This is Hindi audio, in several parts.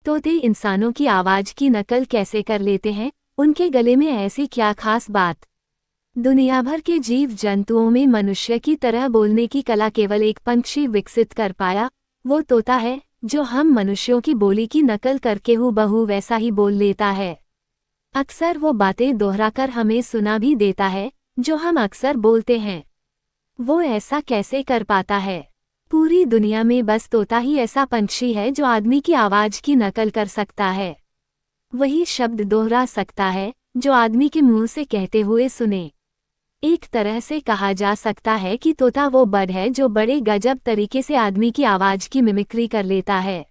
तोते इंसानों की आवाज की नकल कैसे कर लेते हैं? उनके गले में ऐसी क्या खास बात? दुनिया भर के जीव जंतुओं में मनुष्य की तरह बोलने की कला केवल एक पंछी विकसित कर पाया। वो तोता है जो हम मनुष्यों की बोली की नकल करके हूबहू वैसा ही बोल लेता है। अक्सर वो बातें दोहराकर हमें सुना भी देता है जो हम अक्सर बोलते हैं। वो ऐसा कैसे कर पाता है? पूरी दुनिया में बस तोता ही ऐसा पंछी है जो आदमी की आवाज की नकल कर सकता है। वही शब्द दोहरा सकता है जो आदमी के मुंह से कहते हुए सुने। एक तरह से कहा जा सकता है कि तोता वो बर्ड है जो बड़े गजब तरीके से आदमी की आवाज की मिमिक्री कर लेता है।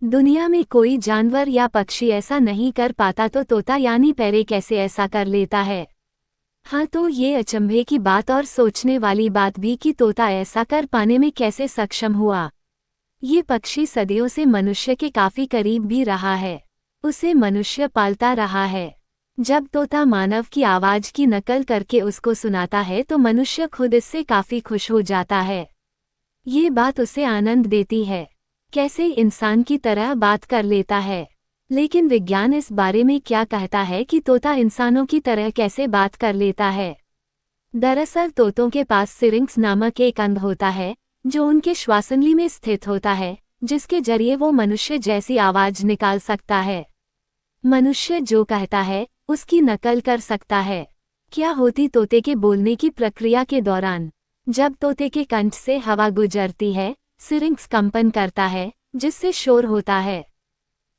दुनिया में कोई जानवर या पक्षी ऐसा नहीं कर पाता तो तोता यानी पैरे कैसे ऐसा कर लेता है? हाँ, तो ये अचंभे की बात और सोचने वाली बात भी कि तोता ऐसा कर पाने में कैसे सक्षम हुआ। ये पक्षी सदियों से मनुष्य के काफी करीब भी रहा है। उसे मनुष्य पालता रहा है। जब तोता मानव की आवाज की नकल करके उसको सुनाता है तो मनुष्य खुद इससे काफी खुश हो जाता है। ये बात उसे आनंद देती है। कैसे इंसान की तरह बात कर लेता है। लेकिन विज्ञान इस बारे में क्या कहता है कि तोता इंसानों की तरह कैसे बात कर लेता है? दरअसल तोतों के पास सिरिंक्स नामक एक अंग होता है जो उनके श्वासनली में स्थित होता है, जिसके जरिए वो मनुष्य जैसी आवाज निकाल सकता है। मनुष्य जो कहता है उसकी नकल कर सकता है। क्या होती तोते के बोलने की प्रक्रिया के दौरान? जब तोते के कंठ से हवा गुजरती है, सिरिंक्स कंपन करता है जिससे शोर होता है।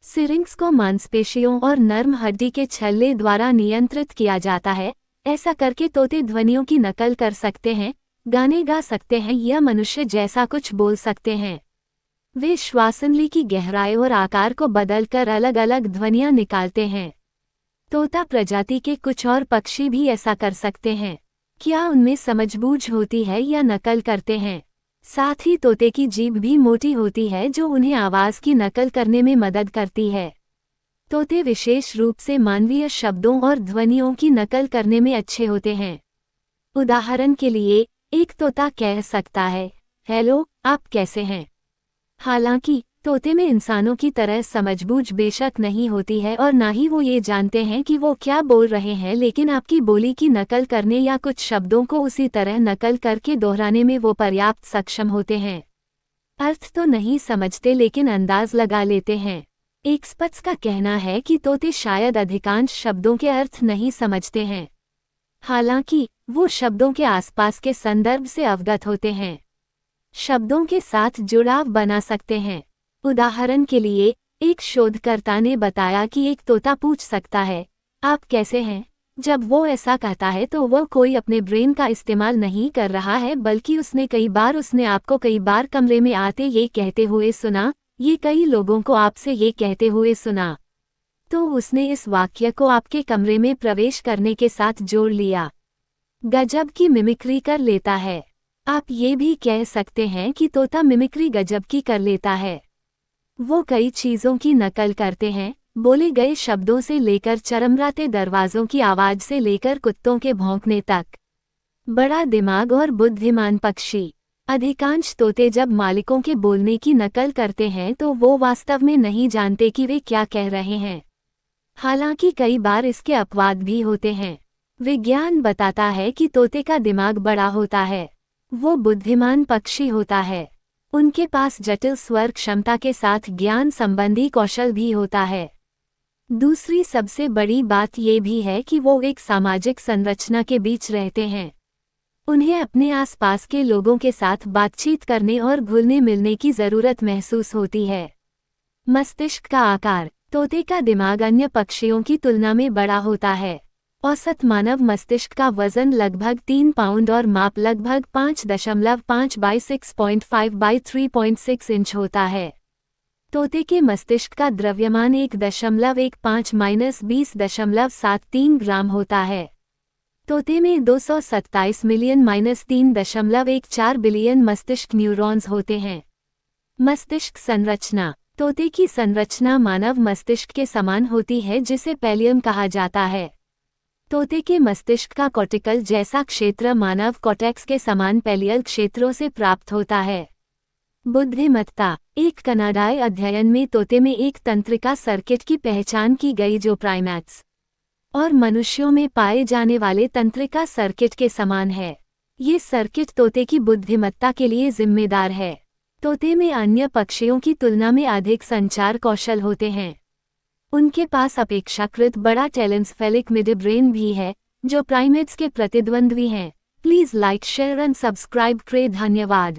सिरिंक्स को मांसपेशियों और नर्म हड्डी के छल्ले द्वारा नियंत्रित किया जाता है। ऐसा करके तोते ध्वनियों की नकल कर सकते हैं, गाने गा सकते हैं या मनुष्य जैसा कुछ बोल सकते हैं। वे श्वासनली की गहराई और आकार को बदलकर अलग अलग ध्वनियां निकालते हैं। तोता प्रजाति के कुछ और पक्षी भी ऐसा कर सकते हैं। क्या उनमें समझबूझ होती है या नकल करते हैं? साथ ही तोते की जीभ भी मोटी होती है जो उन्हें आवाज की नकल करने में मदद करती है। तोते विशेष रूप से मानवीय शब्दों और ध्वनियों की नकल करने में अच्छे होते हैं। उदाहरण के लिए, एक तोता कह सकता है, हेलो, आप कैसे हैं? हालांकि तोते में इंसानों की तरह समझबूझ बेशक नहीं होती है और ना ही वो ये जानते हैं कि वो क्या बोल रहे हैं, लेकिन आपकी बोली की नकल करने या कुछ शब्दों को उसी तरह नकल करके दोहराने में वो पर्याप्त सक्षम होते हैं। अर्थ तो नहीं समझते लेकिन अंदाज लगा लेते हैं। एक्सपर्ट्स का कहना है कि तोते शायद अधिकांश शब्दों के अर्थ नहीं समझते हैं। हालांकि वो शब्दों के आसपास के संदर्भ से अवगत होते हैं। शब्दों के साथ जुड़ाव बना सकते हैं। उदाहरण के लिए, एक शोधकर्ता ने बताया कि एक तोता पूछ सकता है, आप कैसे हैं? जब वो ऐसा कहता है तो वह कोई अपने ब्रेन का इस्तेमाल नहीं कर रहा है, बल्कि उसने आपको कई बार कमरे में आते ये कहते हुए सुना, ये कई लोगों को आपसे ये कहते हुए सुना। तो उसने इस वाक्य को आपके कमरे में प्रवेश करने के साथ जोड़ लिया। गजब की मिमिक्री कर लेता है। आप ये भी कह सकते हैं कि तोता मिमिक्री गजब की कर लेता है। वो कई चीज़ों की नकल करते हैं, बोले गए शब्दों से लेकर चरमराते दरवाज़ों की आवाज़ से लेकर कुत्तों के भौंकने तक। बड़ा दिमाग और बुद्धिमान पक्षी। अधिकांश तोते जब मालिकों के बोलने की नकल करते हैं तो वो वास्तव में नहीं जानते कि वे क्या कह रहे हैं। हालांकि कई बार इसके अपवाद भी होते हैं। विज्ञान बताता है कि तोते का दिमाग बड़ा होता है। वो बुद्धिमान पक्षी होता है। उनके पास जटिल स्वर क्षमता के साथ ज्ञान संबंधी कौशल भी होता है। दूसरी सबसे बड़ी बात ये भी है कि वो एक सामाजिक संरचना के बीच रहते हैं। उन्हें अपने आसपास के लोगों के साथ बातचीत करने और घुलने मिलने की ज़रूरत महसूस होती है। मस्तिष्क का आकार। तोते का दिमाग अन्य पक्षियों की तुलना में बड़ा होता है। औसत मानव मस्तिष्क का वजन लगभग 3 पाउंड और माप लगभग 5.5 बाई 6.5 बाई 3.6 इंच होता है। तोते के मस्तिष्क का द्रव्यमान 1.15-20.73 ग्राम होता है। तोते में 227 मिलियन -3.14 बिलियन मस्तिष्क न्यूरॉन्स होते हैं। मस्तिष्क संरचना। तोते की संरचना मानव मस्तिष्क के समान होती है, जिसे पैलियम कहा जाता है। तोते के मस्तिष्क का कॉर्टिकल जैसा क्षेत्र मानव कॉर्टेक्स के समान पैलियल क्षेत्रों से प्राप्त होता है। बुद्धिमत्ता। एक कनाडाई अध्ययन में तोते में एक तंत्रिका सर्किट की पहचान की गई जो प्राइमेट्स और मनुष्यों में पाए जाने वाले तंत्रिका सर्किट के समान है। ये सर्किट तोते की बुद्धिमत्ता के लिए जिम्मेदार है। तोते में अन्य पक्षियों की तुलना में अधिक संचार कौशल होते हैं। उनके पास अपेक्षाकृत बड़ा टेलेंसफेलिक मिडब्रेन भी है, जो प्राइमेट्स के प्रतिद्वंद्वी हैं। Please like share and subscribe करें। धन्यवाद।